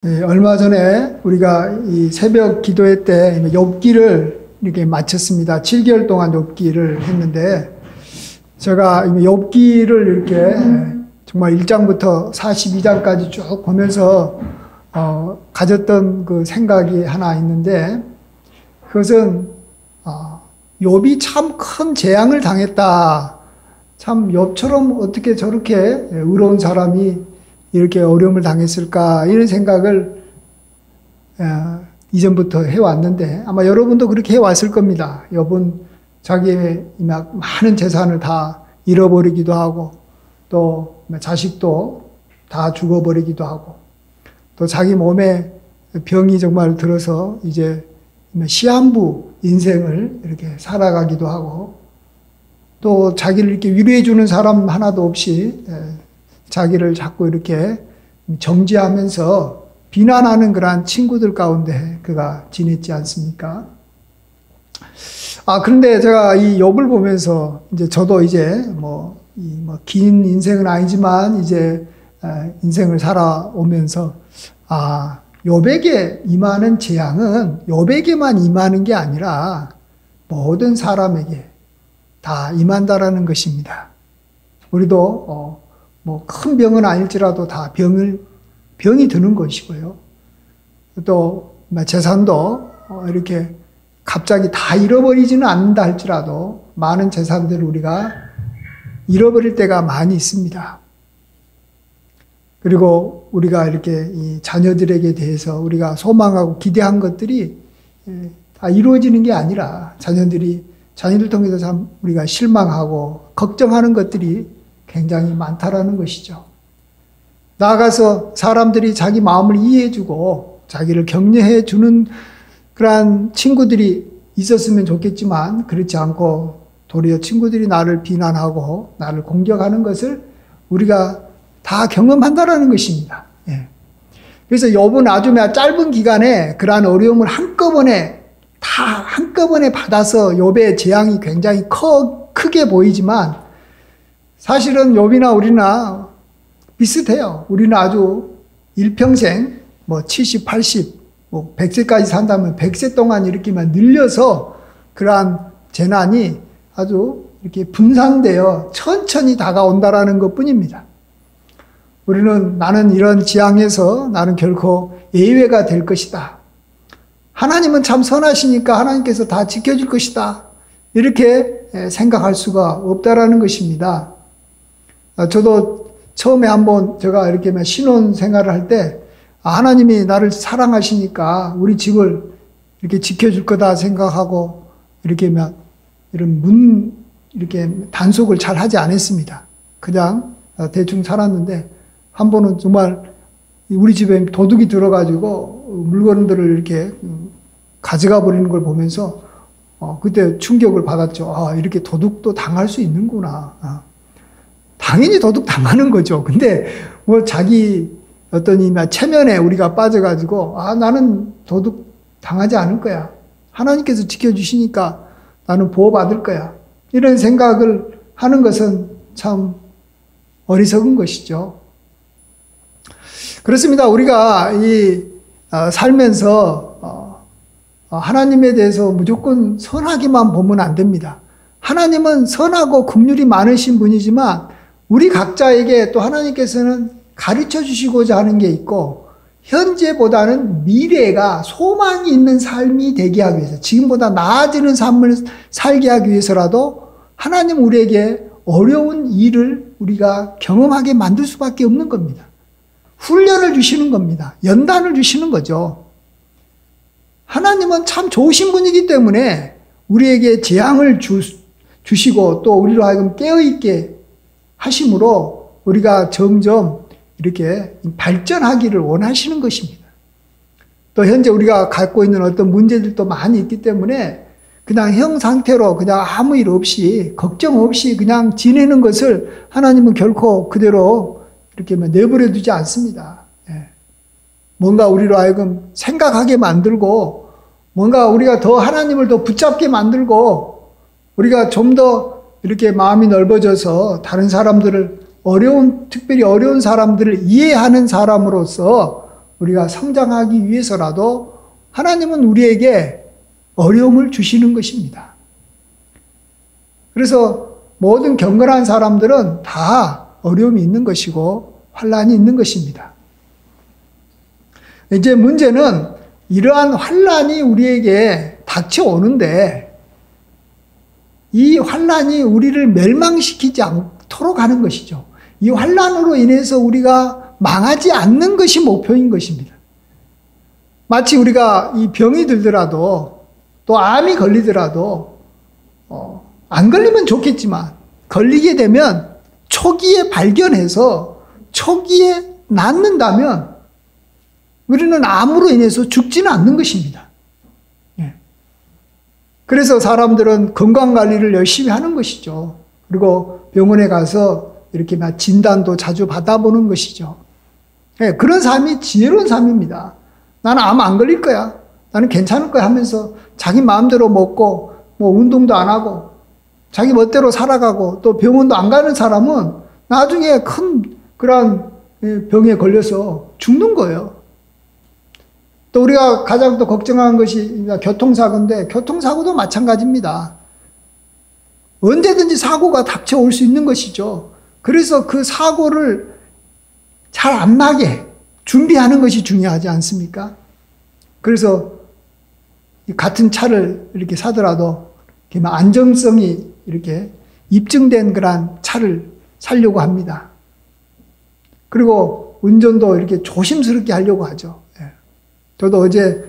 얼마 전에 우리가 이 새벽 기도회 때 욥기를 이렇게 마쳤습니다. 7개월 동안 욥기를 했는데, 제가 욥기를 이렇게 정말 1장부터 42장까지 쭉 보면서 가졌던 그 생각이 하나 있는데, 그것은 욥이 참 큰 재앙을 당했다. 참 욥처럼 어떻게 저렇게 의로운 사람이 이렇게 어려움을 당했을까, 이런 생각을 이전부터 해왔는데, 아마 여러분도 그렇게 해왔을 겁니다. 욥은 자기의 많은 재산을 다 잃어버리기도 하고, 또 자식도 다 죽어버리기도 하고, 또 자기 몸에 병이 정말 들어서 이제 시한부 인생을 이렇게 살아가기도 하고, 또 자기를 이렇게 위로해주는 사람 하나도 없이 자기를 자꾸 이렇게 정죄하면서 비난하는 그러한 친구들 가운데 그가 지냈지 않습니까? 그런데 제가 이 욥을 보면서 이제 저도 이제 긴 인생은 아니지만 이제 인생을 살아오면서 욥에게 임하는 재앙은 욥에게만 임하는 게 아니라 모든 사람에게 다 임한다라는 것입니다. 우리도 큰 병은 아닐지라도 다 병이 드는 것이고요. 또 재산도 이렇게 갑자기 다 잃어버리지는 않는다 할지라도 많은 재산들을 우리가 잃어버릴 때가 많이 있습니다. 그리고 우리가 이렇게 이 자녀들에게 대해서 우리가 소망하고 기대한 것들이 다 이루어지는 게 아니라 자녀들 통해서 참 우리가 실망하고 걱정하는 것들이 굉장히 많다라는 것이죠. 나아가서 사람들이 자기 마음을 이해해주고 자기를 격려해주는 그러한 친구들이 있었으면 좋겠지만, 그렇지 않고 도리어 친구들이 나를 비난하고 나를 공격하는 것을 우리가 다 경험한다라는 것입니다. 그래서 욥은 아주 짧은 기간에 그러한 어려움을 한꺼번에 받아서 욥의 재앙이 굉장히 크게 보이지만, 사실은 욥이나 우리나 비슷해요. 우리는 아주 일평생 70, 80, 100세까지 산다면 100세 동안 이렇게만 늘려서 그러한 재난이 아주 이렇게 분산되어 천천히 다가온다라는 것뿐입니다. 우리는 나는 이런 지향에서 나는 결코 예외가 될 것이다. 하나님은 참 선하시니까 하나님께서 다 지켜줄 것이다. 이렇게 생각할 수가 없다라는 것입니다. 저도 처음에 한번 제가 이렇게 신혼 생활을 할 때 하나님이 나를 사랑하시니까 우리 집을 이렇게 지켜줄 거다 생각하고 이렇게 이렇게 단속을 잘 하지 않았습니다. 그냥 대충 살았는데, 한 번은 정말 우리 집에 도둑이 들어가지고 물건들을 이렇게 가져가 버리는 걸 보면서 그때 충격을 받았죠. 이렇게 도둑도 당할 수 있는구나. 당연히 도둑 당하는 거죠. 근데 자기 어떤 체면에 우리가 빠져가지고 나는 도둑 당하지 않을 거야. 하나님께서 지켜주시니까 나는 보호받을 거야. 이런 생각을 하는 것은 참 어리석은 것이죠. 그렇습니다. 우리가 살면서 하나님에 대해서 무조건 선하게만 보면 안 됩니다. 하나님은 선하고 긍휼이 많으신 분이지만 우리 각자에게 또 하나님께서는 가르쳐 주시고자 하는 게 있고, 현재보다는 미래가 소망이 있는 삶이 되게 하기 위해서, 지금보다 나아지는 삶을 살게 하기 위해서라도 하나님 우리에게 어려운 일을 우리가 경험하게 만들 수밖에 없는 겁니다. 훈련을 주시는 겁니다. 연단을 주시는 거죠. 하나님은 참 좋으신 분이기 때문에 우리에게 재앙을 주시고 또 우리로 하여금 깨어있게 하심으로 우리가 점점 이렇게 발전하기를 원하시는 것입니다. 또 현재 우리가 갖고 있는 어떤 문제들도 많이 있기 때문에 그냥 형 상태로 그냥 아무 일 없이 걱정 없이 그냥 지내는 것을 하나님은 결코 그대로 이렇게 내버려 두지 않습니다. 뭔가 우리로 하여금 생각하게 만들고, 뭔가 우리가 더 하나님을 더 붙잡게 만들고, 우리가 좀 더 이렇게 마음이 넓어져서 다른 사람들을 특별히 어려운 사람들을 이해하는 사람으로서 우리가 성장하기 위해서라도 하나님은 우리에게 어려움을 주시는 것입니다. 그래서 모든 경건한 사람들은 다 어려움이 있는 것이고 환난이 있는 것입니다. 이제 문제는 이러한 환난이 우리에게 닥쳐오는데 이 환난이 우리를 멸망시키지 않도록 하는 것이죠. 이 환난으로 인해서 우리가 망하지 않는 것이 목표인 것입니다. 마치 우리가 이 병이 들더라도 또 암이 걸리더라도 안 걸리면 좋겠지만 걸리게 되면 초기에 발견해서 초기에 낫는다면 우리는 암으로 인해서 죽지는 않는 것입니다. 그래서 사람들은 건강관리를 열심히 하는 것이죠. 그리고 병원에 가서 이렇게 막 진단도 자주 받아보는 것이죠. 그런 삶이 지혜로운 삶입니다. 나는 암 안 걸릴 거야. 나는 괜찮을 거야 하면서 자기 마음대로 먹고 뭐 운동도 안 하고 자기 멋대로 살아가고 또 병원도 안 가는 사람은 나중에 큰 그런 병에 걸려서 죽는 거예요. 또 우리가 가장 또 걱정하는 것이 교통사고인데 교통사고도 마찬가지입니다. 언제든지 사고가 닥쳐올 수 있는 것이죠. 그래서 그 사고를 잘 안 나게 준비하는 것이 중요하지 않습니까? 그래서 같은 차를 이렇게 사더라도 안정성이 이렇게 입증된 그런 차를 사려고 합니다. 그리고 운전도 이렇게 조심스럽게 하려고 하죠. 저도 어제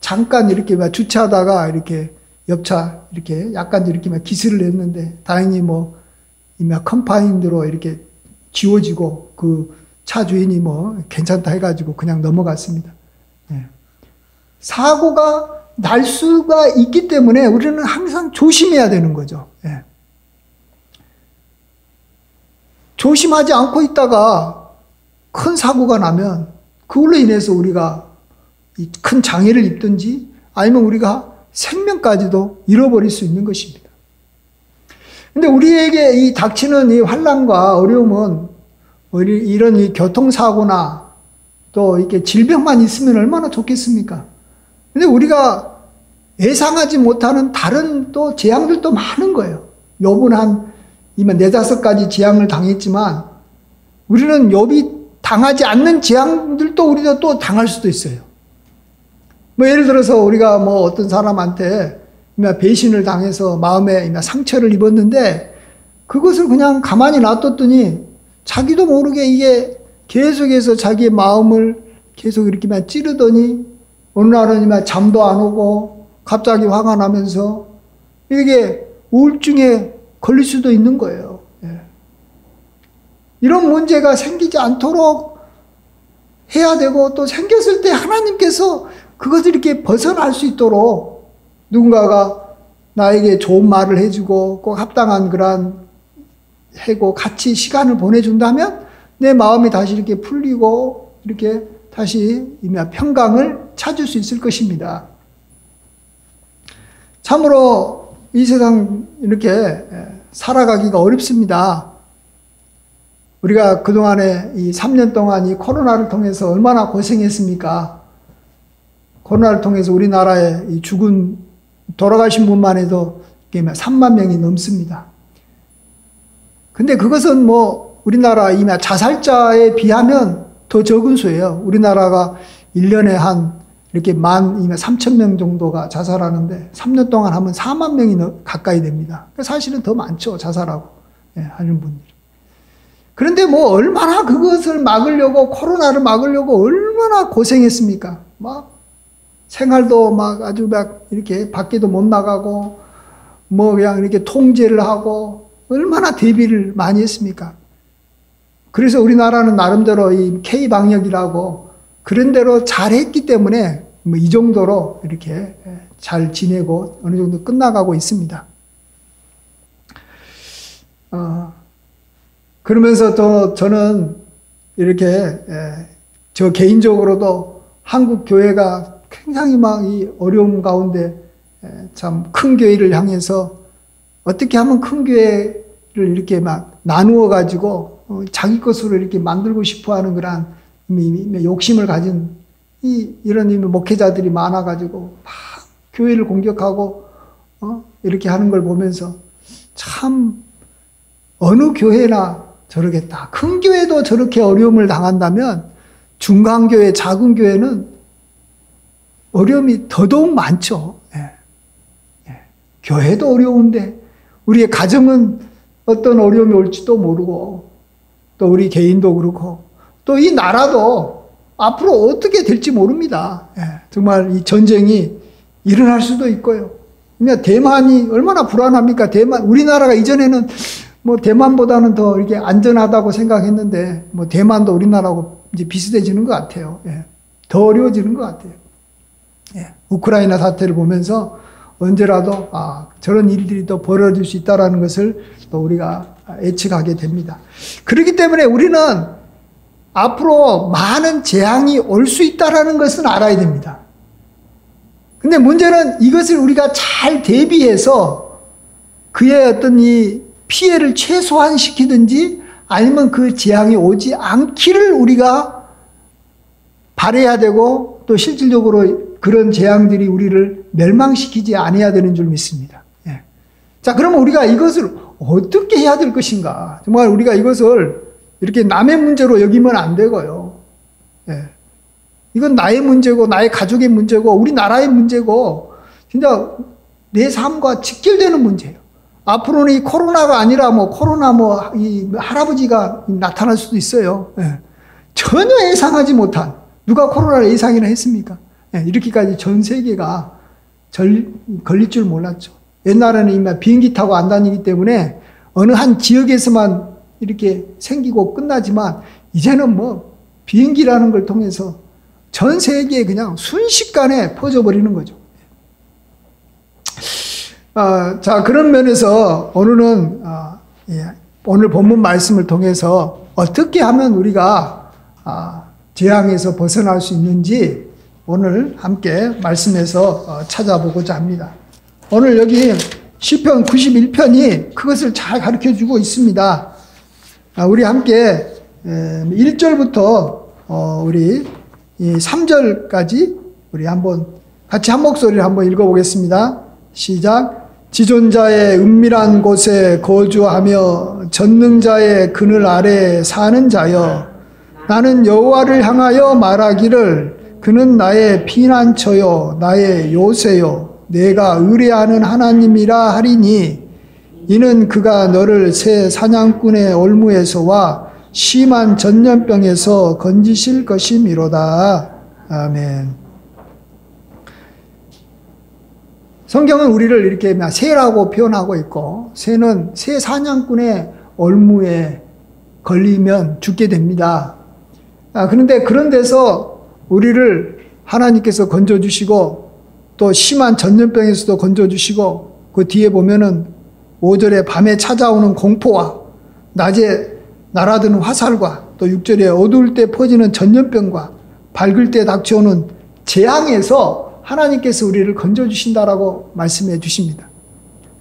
잠깐 이렇게 주차하다가 이렇게 옆차 이렇게 약간 이렇게 기스를 냈는데 다행히 뭐 컴파인드로 이렇게 지워지고 그 차 주인이 뭐 괜찮다 해가지고 그냥 넘어갔습니다. 사고가 날 수가 있기 때문에 우리는 항상 조심해야 되는 거죠. 조심하지 않고 있다가 큰 사고가 나면 그걸로 인해서 우리가 큰 장애를 입든지 아니면 우리가 생명까지도 잃어버릴 수 있는 것입니다. 근데 우리에게 이 닥치는 이 환난과 어려움은 이런 이 교통사고나 또 이렇게 질병만 있으면 얼마나 좋겠습니까? 근데 우리가 예상하지 못하는 다른 또 재앙들도 많은 거예요. 욥은 한 4-5가지 재앙을 당했지만 우리는 욥이 당하지 않는 재앙들도 우리도 또 당할 수도 있어요. 뭐 예를 들어서 우리가 뭐 어떤 사람한테 배신을 당해서 마음에 상처를 입었는데 그것을 그냥 가만히 놔뒀더니 자기도 모르게 이게 계속해서 자기의 마음을 계속 이렇게 찌르더니 어느 날은 잠도 안 오고 갑자기 화가 나면서 이게 우울증에 걸릴 수도 있는 거예요. 이런 문제가 생기지 않도록 해야 되고 또 생겼을 때 하나님께서 그것을 이렇게 벗어날 수 있도록 누군가가 나에게 좋은 말을 해주고 꼭 합당한 그런 해고 같이 시간을 보내준다면 내 마음이 다시 이렇게 풀리고 이렇게 다시 평강을 찾을 수 있을 것입니다. 참으로 이 세상 이렇게 살아가기가 어렵습니다. 우리가 그동안에 이 3년 동안 이 코로나를 통해서 얼마나 고생했습니까? 코로나를 통해서 우리나라에 이 돌아가신 분만 해도 3만 명이 넘습니다. 근데 그것은 뭐 우리나라 자살자에 비하면 더 적은 수예요. 우리나라가 1년에 한 이렇게 13,000명 정도가 자살하는데 3년 동안 하면 4만 명이 가까이 됩니다. 사실은 더 많죠. 자살하고 하는 분들이. 그런데 뭐 얼마나 그것을 막으려고 코로나를 막으려고 얼마나 고생했습니까? 막 생활도 막 아주 막 이렇게 밖에도 못 나가고 뭐 그냥 이렇게 통제를 하고 얼마나 대비를 많이 했습니까? 그래서 우리나라는 나름대로 이 K-방역이라고 그런 대로 잘했기 때문에 뭐 이 정도로 이렇게 잘 지내고 어느 정도 끝나가고 있습니다. 그러면서 또 저는 이렇게 저 개인적으로도 한국 교회가 굉장히 막 이 어려움 가운데 참 큰 교회를 향해서 어떻게 하면 큰 교회를 이렇게 막 나누어 가지고 자기 것으로 이렇게 만들고 싶어 하는 그런 욕심을 가진 이런 목회자들이 많아가지고 막 교회를 공격하고 이렇게 하는 걸 보면서 참 어느 교회나 저러겠다. 큰 교회도 저렇게 어려움을 당한다면 중간교회, 작은 교회는 어려움이 더더욱 많죠. 교회도 어려운데 우리의 가정은 어떤 어려움이 올지도 모르고 또 우리 개인도 그렇고 또 이 나라도 앞으로 어떻게 될지 모릅니다. 정말 이 전쟁이 일어날 수도 있고요. 그러니까 대만이 얼마나 불안합니까? 우리나라가 이전에는 뭐 대만보다는 더 이렇게 안전하다고 생각했는데 뭐 대만도 우리나라하고 이제 비슷해지는 것 같아요. 더 어려워지는 것 같아요. 우크라이나 사태를 보면서 언제라도 저런 일들이 또 벌어질 수 있다는 것을 또 우리가 예측하게 됩니다. 그렇기 때문에 우리는 앞으로 많은 재앙이 올 수 있다는 것은 알아야 됩니다. 근데 문제는 이것을 우리가 잘 대비해서 그의 어떤 이 피해를 최소화시키든지 아니면 그 재앙이 오지 않기를 우리가 바라야 되고 또 실질적으로 그런 재앙들이 우리를 멸망시키지 않아야 되는 줄 믿습니다. 자, 그러면 우리가 이것을 어떻게 해야 될 것인가? 정말 우리가 이것을 이렇게 남의 문제로 여기면 안 되고요. 이건 나의 문제고 나의 가족의 문제고 우리나라의 문제고 진짜 내 삶과 직결되는 문제예요. 앞으로는 이 코로나가 아니라 코로나 이 할아버지가 나타날 수도 있어요. 전혀 예상하지 못한 누가 코로나를 예상이나 했습니까? 이렇게까지 전 세계가 걸릴 줄 몰랐죠. 옛날에는 이미 비행기 타고 안 다니기 때문에 어느 한 지역에서만 이렇게 생기고 끝나지만 이제는 비행기라는 걸 통해서 전 세계에 그냥 순식간에 퍼져버리는 거죠. 자, 그런 면에서 오늘은 오늘 본문 말씀을 통해서 어떻게 하면 우리가 재앙에서 벗어날 수 있는지 오늘 함께 말씀에서 찾아보고자 합니다. 오늘 여기 시편 91편이 그것을 잘 가르쳐주고 있습니다. 우리 함께 1절부터 우리 3절까지 우리 한번 같이 한 목소리를 한번 읽어보겠습니다. 시작. 지존자의 은밀한 곳에 거주하며 전능자의 그늘 아래 사는 자여, 나는 여호와를 향하여 말하기를 그는 나의 피난처요 나의 요새요 내가 의뢰하는 하나님이라 하리니 이는 그가 너를 새 사냥꾼의 올무에서와 심한 전염병에서 건지실 것이미로다. 아멘. 성경은 우리를 이렇게 새라고 표현하고 있고 새는 새 사냥꾼의 올무에 걸리면 죽게 됩니다. 그런데 그런 데서 우리를 하나님께서 건져주시고 또 심한 전염병에서도 건져주시고 그 뒤에 보면은 5절에 밤에 찾아오는 공포와 낮에 날아드는 화살과 또 6절에 어두울 때 퍼지는 전염병과 밝을 때 닥쳐오는 재앙에서 하나님께서 우리를 건져주신다라고 말씀해 주십니다.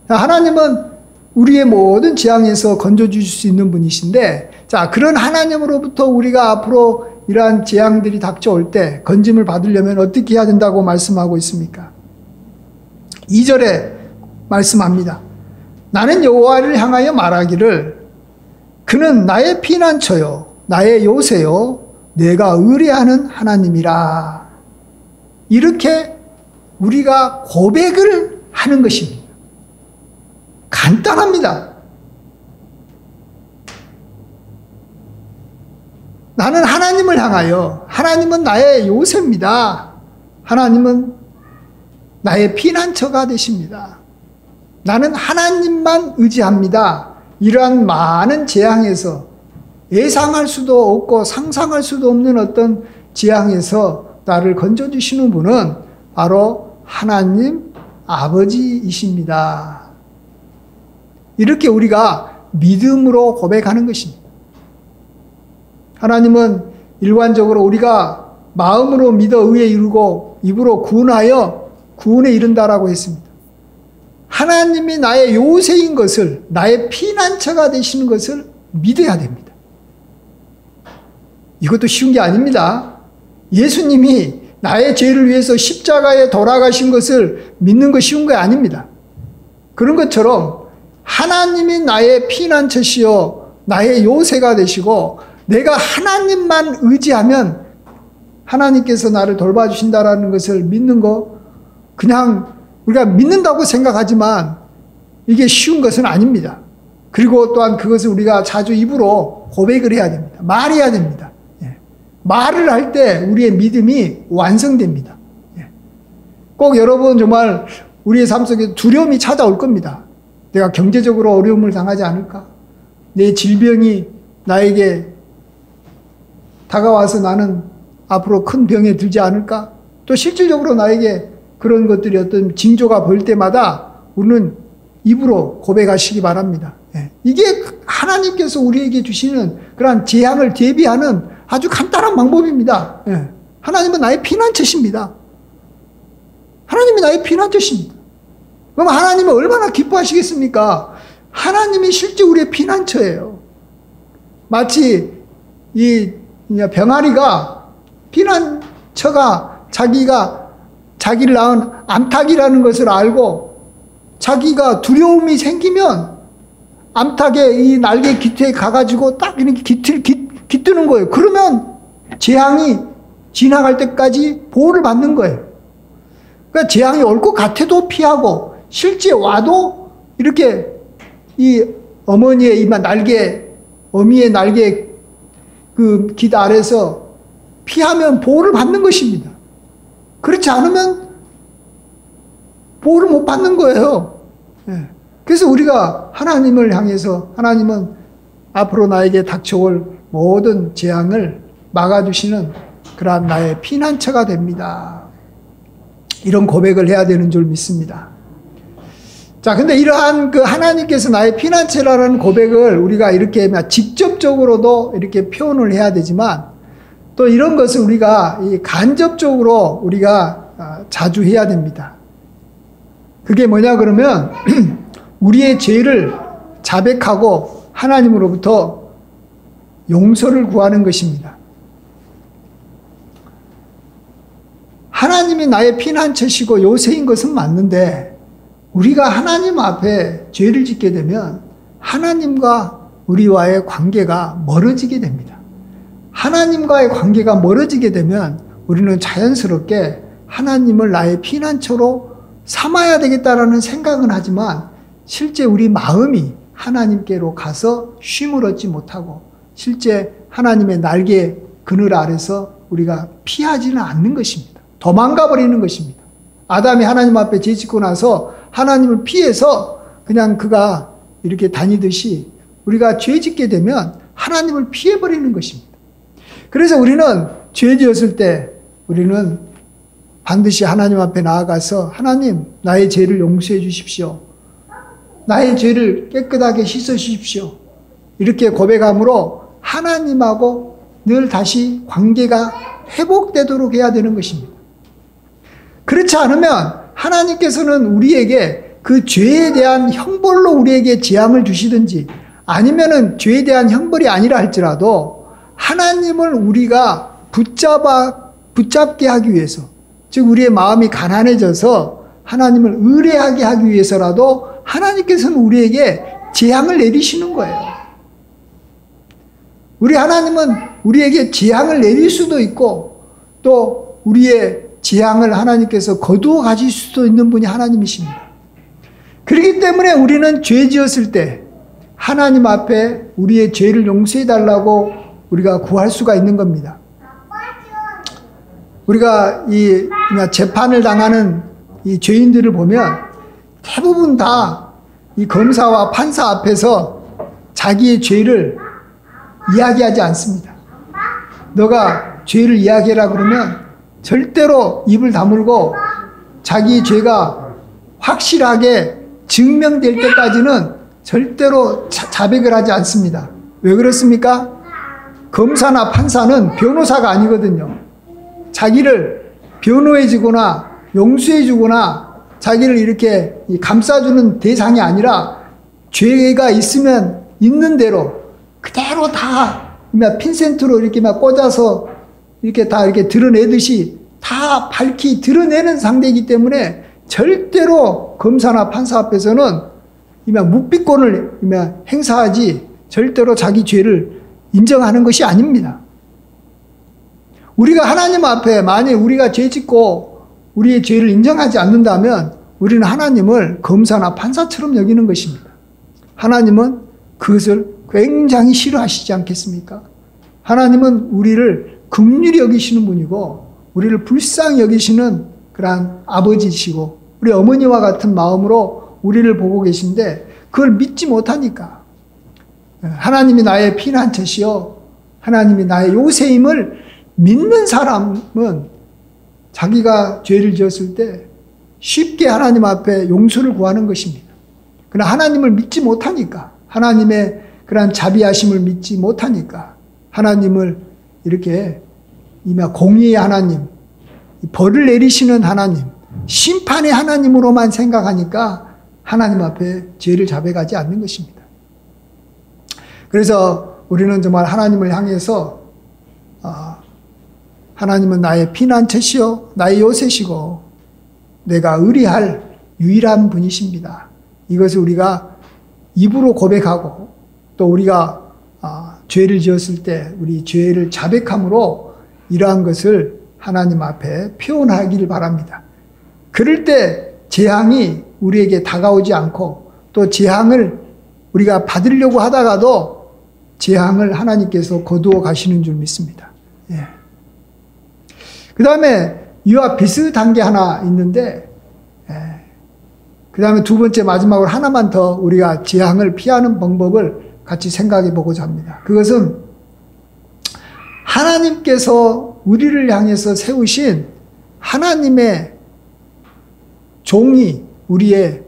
하나님은 우리의 모든 재앙에서 건져주실 수 있는 분이신데, 자, 그런 하나님으로부터 우리가 앞으로 이러한 재앙들이 닥쳐올 때 건짐을 받으려면 어떻게 해야 된다고 말씀하고 있습니까? 2절에 말씀합니다. 나는 여호와를 향하여 말하기를 그는 나의 피난처요 나의 요새요 내가 의뢰하는 하나님이라. 이렇게 우리가 고백을 하는 것입니다. 간단합니다. 나는 하나님을 향하여, 하나님은 나의 요새입니다. 하나님은 나의 피난처가 되십니다. 나는 하나님만 의지합니다. 이러한 많은 재앙에서, 예상할 수도 없고 상상할 수도 없는 어떤 재앙에서 나를 건져주시는 분은 바로 하나님 아버지이십니다. 이렇게 우리가 믿음으로 고백하는 것입니다. 하나님은 일관적으로 우리가 마음으로 믿어 의에 이르고 입으로 구원하여 구원에 이른다라고 했습니다. 하나님이 나의 요새인 것을, 나의 피난처가 되시는 것을 믿어야 됩니다. 이것도 쉬운 게 아닙니다. 예수님이 나의 죄를 위해서 십자가에 돌아가신 것을 믿는 것이 쉬운 게 아닙니다. 그런 것처럼 하나님이 나의 피난처시요 나의 요새가 되시고 내가 하나님만 의지하면 하나님께서 나를 돌봐주신다라는 것을 믿는 거, 그냥 우리가 믿는다고 생각하지만 이게 쉬운 것은 아닙니다. 그리고 또한 그것을 우리가 자주 입으로 고백을 해야 됩니다. 말해야 됩니다. 예. 말을 할 때 우리의 믿음이 완성됩니다. 예. 꼭 여러분 정말 우리의 삶 속에 두려움이 찾아올 겁니다. 내가 경제적으로 어려움을 당하지 않을까? 내 질병이 나에게 다가와서 나는 앞으로 큰 병에 들지 않을까? 또 실질적으로 나에게 그런 것들이 어떤 징조가 보일 때마다 우리는 입으로 고백하시기 바랍니다. 예. 이게 하나님께서 우리에게 주시는 그러한 재앙을 대비하는 아주 간단한 방법입니다. 예. 하나님은 나의 피난처십니다. 하나님이 나의 피난처십니다. 그럼 하나님은 얼마나 기뻐하시겠습니까? 하나님이 실제 우리의 피난처예요. 마치 이 병아리가 피난처가 자기를 낳은 암탉이라는 것을 알고 자기가 두려움이 생기면 암탉의 이 날개 깃에 가가지고 딱 이렇게 깃드는 거예요. 그러면 재앙이 지나갈 때까지 보호를 받는 거예요. 그러니까 재앙이 올 것 같아도 피하고 실제 와도 이렇게 이 어머니의 이 날개, 어미의 날개 그 깃 아래서 피하면 보호를 받는 것입니다. 그렇지 않으면 보호를 못 받는 거예요. 예. 그래서 우리가 하나님을 향해서 하나님은 앞으로 나에게 닥쳐올 모든 재앙을 막아주시는 그러한 나의 피난처가 됩니다. 이런 고백을 해야 되는 줄 믿습니다. 자, 근데 이러한 그 하나님께서 나의 피난처라는 고백을 우리가 이렇게 직접적으로도 이렇게 표현을 해야 되지만 또 이런 것을 우리가 간접적으로 우리가 자주 해야 됩니다. 그게 뭐냐 그러면 우리의 죄를 자백하고 하나님으로부터 용서를 구하는 것입니다. 하나님이 나의 피난처시고 요새인 것은 맞는데 우리가 하나님 앞에 죄를 짓게 되면 하나님과 우리와의 관계가 멀어지게 됩니다. 하나님과의 관계가 멀어지게 되면 우리는 자연스럽게 하나님을 나의 피난처로 삼아야 되겠다라는 생각은 하지만 실제 우리 마음이 하나님께로 가서 쉼을 얻지 못하고 실제 하나님의 날개 그늘 아래서 우리가 피하지는 않는 것입니다. 도망가 버리는 것입니다. 아담이 하나님 앞에 죄 짓고 나서 하나님을 피해서 그냥 그가 이렇게 다니듯이 우리가 죄 짓게 되면 하나님을 피해버리는 것입니다. 그래서 우리는 죄 지었을 때 우리는 반드시 하나님 앞에 나아가서 하나님 나의 죄를 용서해 주십시오. 나의 죄를 깨끗하게 씻어 주십시오. 이렇게 고백함으로 하나님하고 늘 다시 관계가 회복되도록 해야 되는 것입니다. 그렇지 않으면 하나님께서는 우리에게 그 죄에 대한 형벌로 우리에게 재앙을 주시든지 아니면은 죄에 대한 형벌이 아니라 할지라도 하나님을 우리가 붙잡게 하기 위해서, 즉 우리의 마음이 가난해져서 하나님을 의뢰하게 하기 위해서라도 하나님께서는 우리에게 재앙을 내리시는 거예요. 우리 하나님은 우리에게 재앙을 내릴 수도 있고 또 우리의 재앙을 하나님께서 거두어 가실 수도 있는 분이 하나님이십니다. 그렇기 때문에 우리는 죄 지었을 때 하나님 앞에 우리의 죄를 용서해 달라고 우리가 구할 수가 있는 겁니다. 우리가 이 재판을 당하는 이 죄인들을 보면 대부분 다 이 검사와 판사 앞에서 자기의 죄를 이야기하지 않습니다. 너가 죄를 이야기해라 그러면 절대로 입을 다물고 자기 죄가 확실하게 증명될 때까지는 절대로 자백을 하지 않습니다. 왜 그렇습니까? 검사나 판사는 변호사가 아니거든요. 자기를 변호해주거나 용서해주거나 자기를 이렇게 감싸주는 대상이 아니라 죄가 있으면 있는 대로 그대로 다 막 핀센트로 이렇게 막 꽂아서 이렇게 다 이렇게 드러내듯이 다 밝히 드러내는 상대이기 때문에 절대로 검사나 판사 앞에서는 이막 묵비권을 이막 행사하지 절대로 자기 죄를 인정하는 것이 아닙니다. 우리가 하나님 앞에 만약 우리가 죄 짓고 우리의 죄를 인정하지 않는다면 우리는 하나님을 검사나 판사처럼 여기는 것입니다. 하나님은 그것을 굉장히 싫어하시지 않겠습니까? 하나님은 우리를 긍휼히 여기시는 분이고 우리를 불쌍히 여기시는 그러한 아버지시고 우리 어머니와 같은 마음으로 우리를 보고 계신데 그걸 믿지 못하니까 하나님이 나의 피난처시요 하나님이 나의 요새임을 믿는 사람은 자기가 죄를 지었을 때 쉽게 하나님 앞에 용서를 구하는 것입니다. 그러나 하나님을 믿지 못하니까 하나님의 그러한 자비하심을 믿지 못하니까 하나님을 이렇게 이마 공의의 하나님, 벌을 내리시는 하나님, 심판의 하나님으로만 생각하니까 하나님 앞에 죄를 자백하지 않는 것입니다. 그래서 우리는 정말 하나님을 향해서 하나님은 나의 피난처시요 나의 요새시고 내가 의리할 유일한 분이십니다. 이것을 우리가 입으로 고백하고 또 우리가 죄를 지었을 때 우리 죄를 자백함으로 이러한 것을 하나님 앞에 표현하기를 바랍니다. 그럴 때 재앙이 우리에게 다가오지 않고 또 재앙을 우리가 받으려고 하다가도 재앙을 하나님께서 거두어 가시는 줄 믿습니다. 예. 그 다음에 이와 비슷한 게 하나 있는데 그 다음에 두 번째 마지막으로 하나만 더 우리가 재앙을 피하는 방법을 같이 생각해 보고자 합니다. 그것은 하나님께서 우리를 향해서 세우신 하나님의 종이 우리의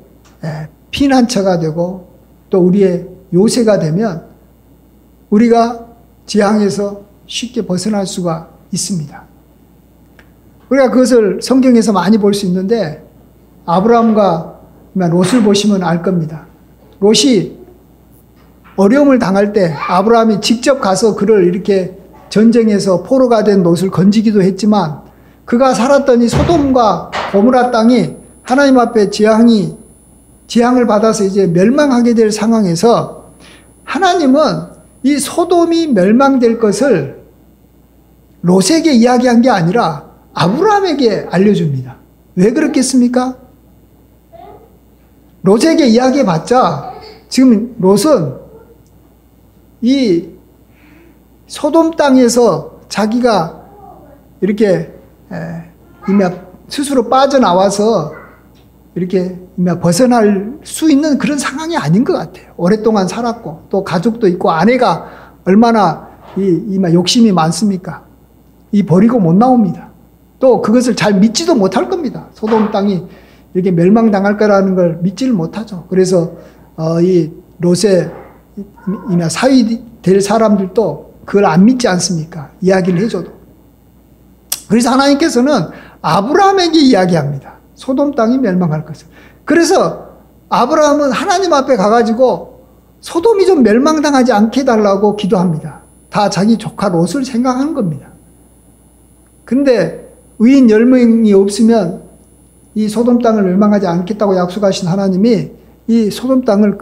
피난처가 되고 또 우리의 요새가 되면 우리가 재앙에서 쉽게 벗어날 수가 있습니다. 우리가 그것을 성경에서 많이 볼 수 있는데 아브라함과 롯을 보시면 알 겁니다. 롯이 어려움을 당할 때 아브라함이 직접 가서 그를 이렇게 전쟁에서 포로가 된 롯을 건지기도 했지만 그가 살았던 이 소돔과 고모라 땅이 하나님 앞에 재앙을 받아서 이제 멸망하게 될 상황에서 하나님은 이 소돔이 멸망될 것을 롯에게 이야기한 게 아니라 아브라함에게 알려줍니다. 왜 그렇겠습니까? 롯에게 이야기해봤자 지금 롯은 이 소돔 땅에서 자기가 이렇게 스스로 빠져나와서 이렇게 벗어날 수 있는 그런 상황이 아닌 것 같아요. 오랫동안 살았고 또 가족도 있고 아내가 얼마나 욕심이 많습니까? 버리고 못 나옵니다. 또 그것을 잘 믿지도 못할 겁니다. 소돔 땅이 이렇게 멸망당할 거라는 걸 믿지를 못하죠. 그래서 이 롯의 사위 될 사람들도 그걸 안 믿지 않습니까? 이야기를 해줘도. 그래서 하나님께서는 아브라함에게 이야기합니다. 소돔 땅이 멸망할 것을. 그래서 아브라함은 하나님 앞에 가가지고 소돔이 좀 멸망당하지 않게 해달라고 기도합니다. 다 자기 조카 롯을 생각하는 겁니다. 근데 의인 10명이 없으면 이 소돔 땅을 멸망하지 않겠다고 약속하신 하나님이 이 소돔 땅을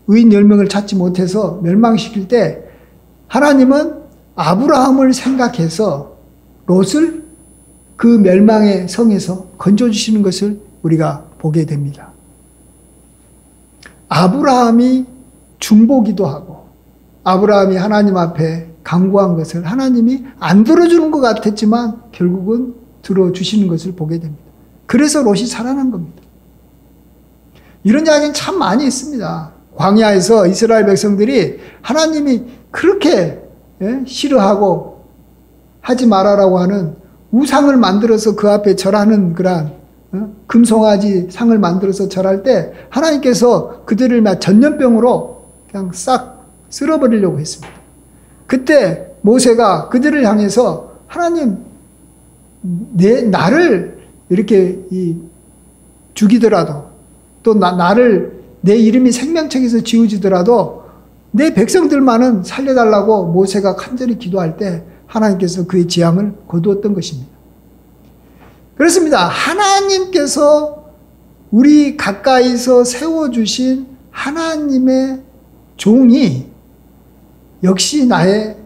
의인 10명을 찾지 못해서 멸망시킬 때 하나님은 아브라함을 생각해서 롯을 그 멸망의 성에서 건져주시는 것을 우리가 보게 됩니다. 아브라함이 중보기도 하고 아브라함이 하나님 앞에 간구한 것을 하나님이 안 들어주는 것 같았지만 결국은 들어주시는 것을 보게 됩니다. 그래서 롯이 살아난 겁니다. 이런 이야기는 참 많이 있습니다. 광야에서 이스라엘 백성들이 하나님이 그렇게 싫어하고 하지 말아라고 하는 우상을 만들어서 그 앞에 절하는 그러한 금송아지 상을 만들어서 절할 때 하나님께서 그들을 전염병으로 그냥 싹 쓸어버리려고 했습니다. 그때 모세가 그들을 향해서 하나님 나를 이렇게 죽이더라도 또 나를 내 이름이 생명책에서 지워지더라도 내 백성들만은 살려달라고 모세가 간절히 기도할 때 하나님께서 그의 재앙을 거두었던 것입니다. 그렇습니다. 하나님께서 우리 가까이서 세워주신 하나님의 종이 역시 나의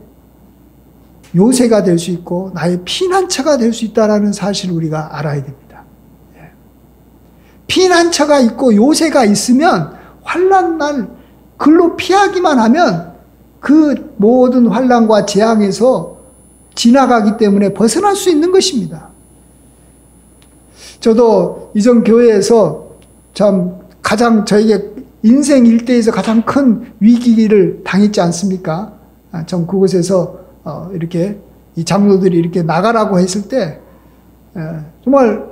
요새가 될 수 있고 나의 피난처가 될 수 있다는 사실을 우리가 알아야 됩니다. 피난처가 있고 요새가 있으면 환난 날 글로 피하기만 하면 그 모든 환난과 재앙에서 지나가기 때문에 벗어날 수 있는 것입니다. 저도 이전 교회에서 참 가장 저에게 인생 일대에서 가장 큰 위기를 당했지 않습니까? 전 그곳에서 이렇게 이 장로들이 이렇게 나가라고 했을 때 정말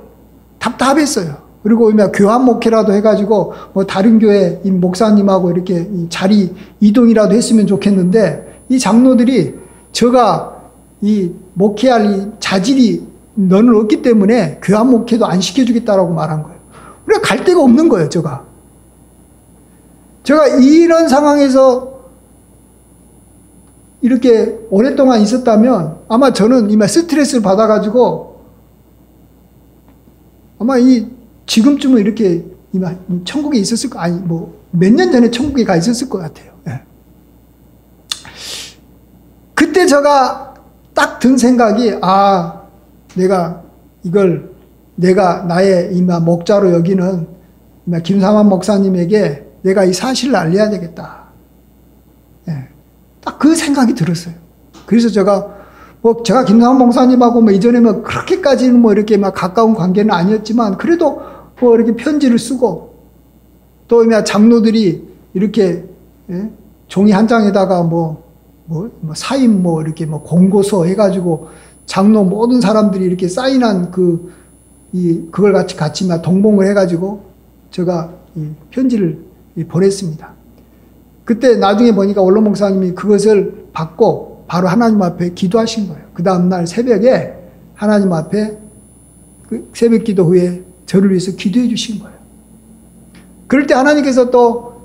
답답했어요. 그리고 교환 목회라도 해가지고 뭐 다른 교회 이 목사님하고 이렇게 이 자리 이동이라도 했으면 좋겠는데 이 장로들이 제가 이 목회할 이 자질이 너는 없기 때문에 교환 목회도 안 시켜주겠다라고 말한 거예요. 그래 갈 데가 없는 거예요. 제가 이런 상황에서 이렇게 오랫동안 있었다면 아마 저는 이만 스트레스를 받아가지고 아마 지금쯤은 이렇게 천국에 있었을 거, 아니, 몇 년 전에 천국에 가 있었을 것 같아요. 예. 그때 제가 딱 든 생각이, 내가 나의 목자로 여기는 김상환 목사님에게 내가 이 사실을 알려야 되겠다. 예. 딱 그 생각이 들었어요. 그래서 제가 김상환 목사님하고 이전에 그렇게까지는 이렇게 가까운 관계는 아니었지만 그래도 이렇게 편지를 쓰고 또 장로들이 이렇게 종이 한 장에다가 사인 이렇게 공고서 해가지고 장로 모든 사람들이 이렇게 사인한 그걸 같이 동봉을 해가지고 제가 이 편지를 보냈습니다. 그때 나중에 보니까 원로 목사님이 그것을 받고 바로 하나님 앞에 기도하신 거예요. 그 다음날 새벽에 하나님 앞에 그 새벽 기도 후에 저를 위해서 기도해 주신 거예요. 그럴 때 하나님께서 또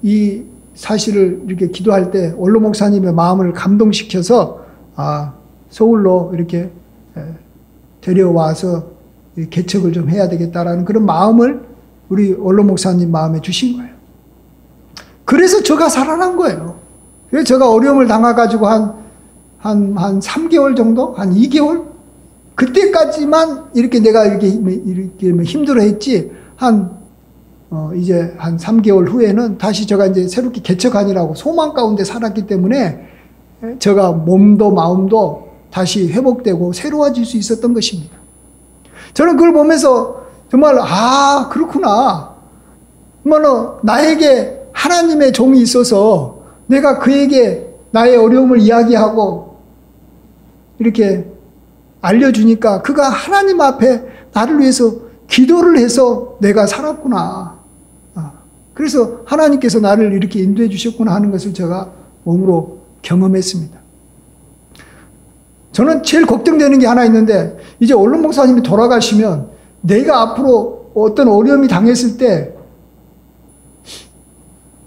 이 사실을 이렇게 기도할 때 원로 목사님의 마음을 감동시켜서 서울로 이렇게 데려와서 개척을 좀 해야 되겠다라는 그런 마음을 우리 원로 목사님 마음에 주신 거예요. 그래서 제가 살아난 거예요. 그래서 제가 어려움을 당해가지고 한 3개월 정도? 한 2개월? 그때까지만 이렇게 내가 이렇게 힘들어 했지, 이제 한 3개월 후에는 다시 제가 이제 새롭게 개척하느라고 소망 가운데 살았기 때문에 제가 몸도 마음도 다시 회복되고 새로워질 수 있었던 것입니다. 저는 그걸 보면서 정말, 그렇구나. 나에게 하나님의 종이 있어서 내가 그에게 나의 어려움을 이야기하고 이렇게 알려주니까 그가 하나님 앞에 나를 위해서 기도를 해서 내가 살았구나. 그래서 하나님께서 나를 이렇게 인도해 주셨구나 하는 것을 제가 몸으로 경험했습니다. 저는 제일 걱정되는 게 하나 있는데, 이제 원로 목사님이 돌아가시면 내가 앞으로 어떤 어려움이 당했을 때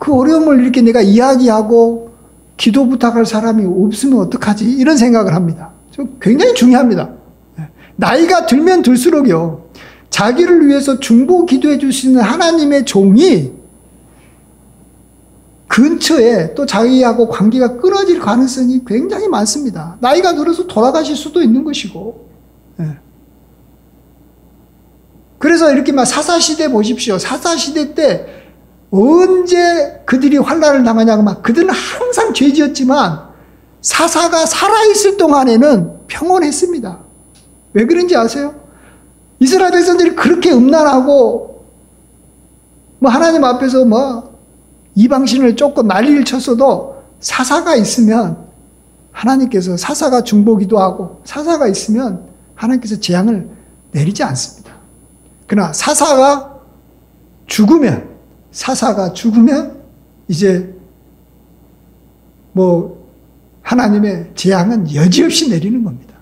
그 어려움을 이렇게 내가 이야기하고 기도 부탁할 사람이 없으면 어떡하지? 이런 생각을 합니다. 굉장히 중요합니다. 나이가 들면 들수록요, 자기를 위해서 중보 기도해 주시는 하나님의 종이 근처에 또 자기하고 관계가 끊어질 가능성이 굉장히 많습니다. 나이가 들어서 돌아가실 수도 있는 것이고. 그래서 이렇게 사사시대 보십시오. 사사시대 때 언제 그들이 환난을 당하냐고 그들은 항상 죄 지었지만 사사가 살아있을 동안에는 평온했습니다. 왜 그런지 아세요? 이스라엘 백성들이 그렇게 음란하고 하나님 앞에서 이방신을 쫓고 난리를 쳤어도 사사가 있으면 하나님께서 사사가 중보기도 하고 사사가 있으면 하나님께서 재앙을 내리지 않습니다. 그러나 사사가 죽으면 이제 하나님의 재앙은 여지없이 내리는 겁니다.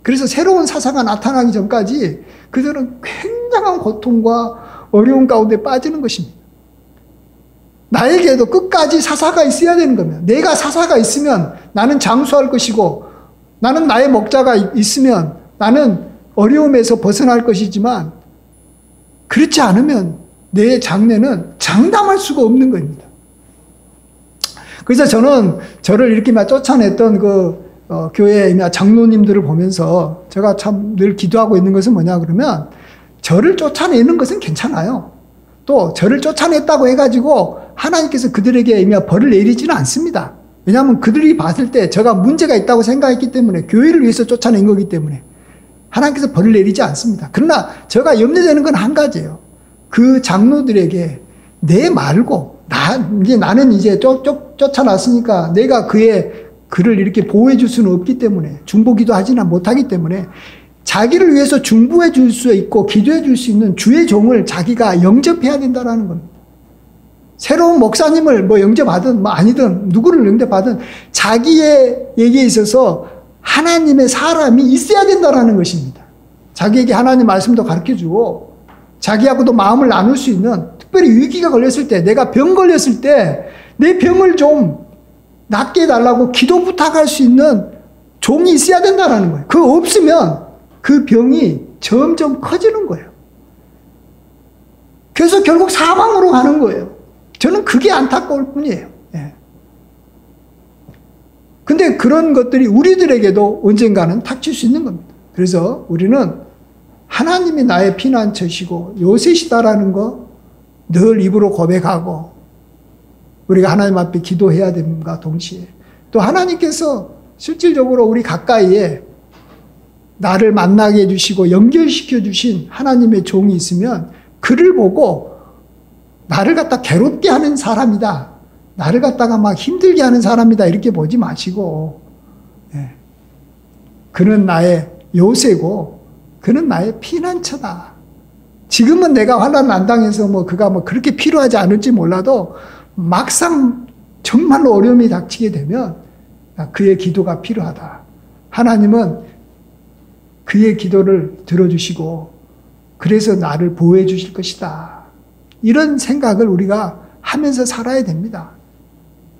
그래서 새로운 사사가 나타나기 전까지 그들은 굉장한 고통과 어려움 가운데 빠지는 것입니다. 나에게도 끝까지 사사가 있어야 되는 겁니다. 내가 사사가 있으면 나는 장수할 것이고, 나는 나의 목자가 있으면 나는 어려움에서 벗어날 것이지만, 그렇지 않으면 내 장래는 장담할 수가 없는 겁니다. 그래서 저는 저를 이렇게 막 쫓아냈던 교회 장로님들을 보면서 제가 참 늘 기도하고 있는 것은 뭐냐 그러면, 저를 쫓아내는 것은 괜찮아요. 또 저를 쫓아냈다고 해가지고 하나님께서 그들에게 벌을 내리지는 않습니다. 왜냐하면 그들이 봤을 때 제가 문제가 있다고 생각했기 때문에, 교회를 위해서 쫓아낸 거기 때문에 하나님께서 벌을 내리지 않습니다. 그러나 제가 염려되는 건 한 가지예요. 그 장로들에게 내 말고, 나는 이제 쫓아났으니까 내가 그를 이렇게 보호해 줄 수는 없기 때문에, 중보기도 하지는 못하기 때문에, 자기를 위해서 중보해 줄 수 있고 기도해 줄 수 있는 주의 종을 자기가 영접해야 된다는 겁니다. 새로운 목사님을 영접하든 아니든 누구를 영접하든 자기에게 있어서 하나님의 사람이 있어야 된다는 것입니다. 자기에게 하나님 말씀도 가르쳐주고 자기하고도 마음을 나눌 수 있는, 특별히 위기가 걸렸을 때, 내가 병 걸렸을 때 내 병을 좀 낫게 해달라고 기도 부탁할 수 있는 종이 있어야 된다는 거예요. 그거 없으면 그 병이 점점 커지는 거예요. 그래서 결국 사망으로 가는 거예요. 저는 그게 안타까울 뿐이에요. 근데 그런 것들이 우리들에게도 언젠가는 닥칠 수 있는 겁니다. 그래서 우리는 하나님이 나의 피난처시고 요새시다라는 거 늘 입으로 고백하고, 우리가 하나님 앞에 기도해야 됨과 동시에 또 하나님께서 실질적으로 우리 가까이에 나를 만나게 해주시고 연결시켜 주신 하나님의 종이 있으면, 그를 보고 나를 갖다 괴롭게 하는 사람이다, 나를 갖다가 막 힘들게 하는 사람이다, 이렇게 보지 마시고, 그는 나의 요새고 그는 나의 피난처다. 지금은 내가 환난을 안 당해서 그가 그렇게 필요하지 않을지 몰라도 막상 정말로 어려움이 닥치게 되면 그의 기도가 필요하다. 하나님은 그의 기도를 들어주시고 그래서 나를 보호해 주실 것이다. 이런 생각을 우리가 하면서 살아야 됩니다.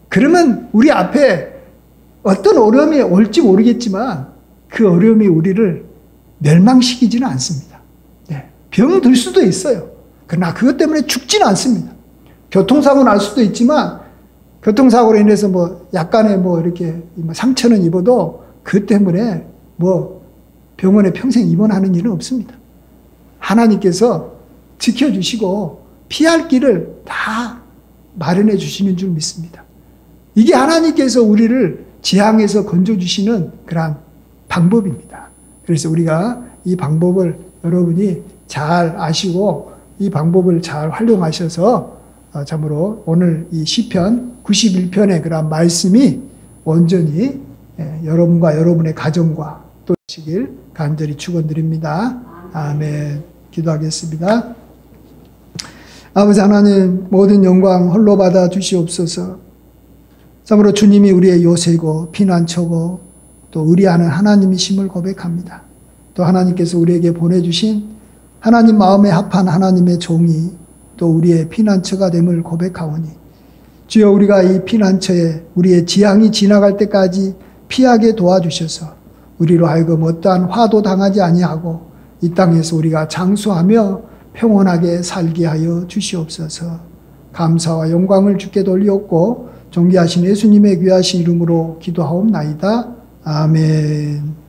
그러면 우리 앞에 어떤 어려움이 올지 모르겠지만 그 어려움이 우리를 멸망시키지는 않습니다. 병 들 수도 있어요. 그러나 그것 때문에 죽지는 않습니다. 교통사고 날 수도 있지만 교통사고로 인해서 약간의 이렇게 상처는 입어도 그 때문에 병원에 평생 입원하는 일은 없습니다. 하나님께서 지켜주시고 피할 길을 다 마련해 주시는 줄 믿습니다. 이게 하나님께서 우리를 재앙에서 건져주시는 그런 방법입니다. 그래서 우리가 이 방법을 여러분이 잘 아시고 이 방법을 잘 활용하셔서 참으로 오늘 이 시편 91편의 그런 말씀이 온전히 여러분과 여러분의 가정과 또 시길 간절히 축원드립니다. 아멘. 기도하겠습니다. 아버지 하나님, 모든 영광 홀로 받아 주시옵소서. 참으로 주님이 우리의 요새고 피난처고 또 의리하는 하나님이심을 고백합니다. 또 하나님께서 우리에게 보내주신 하나님 마음에 합한 하나님의 종이 또 우리의 피난처가 됨을 고백하오니, 주여 우리가 이 피난처에 우리의 지향이 지나갈 때까지 피하게 도와주셔서 우리로 하여금 어떠한 화도 당하지 아니하고 이 땅에서 우리가 장수하며 평온하게 살게 하여 주시옵소서. 감사와 영광을 주께 돌리옵고 존귀하신 예수님의 귀하신 이름으로 기도하옵나이다. 아멘.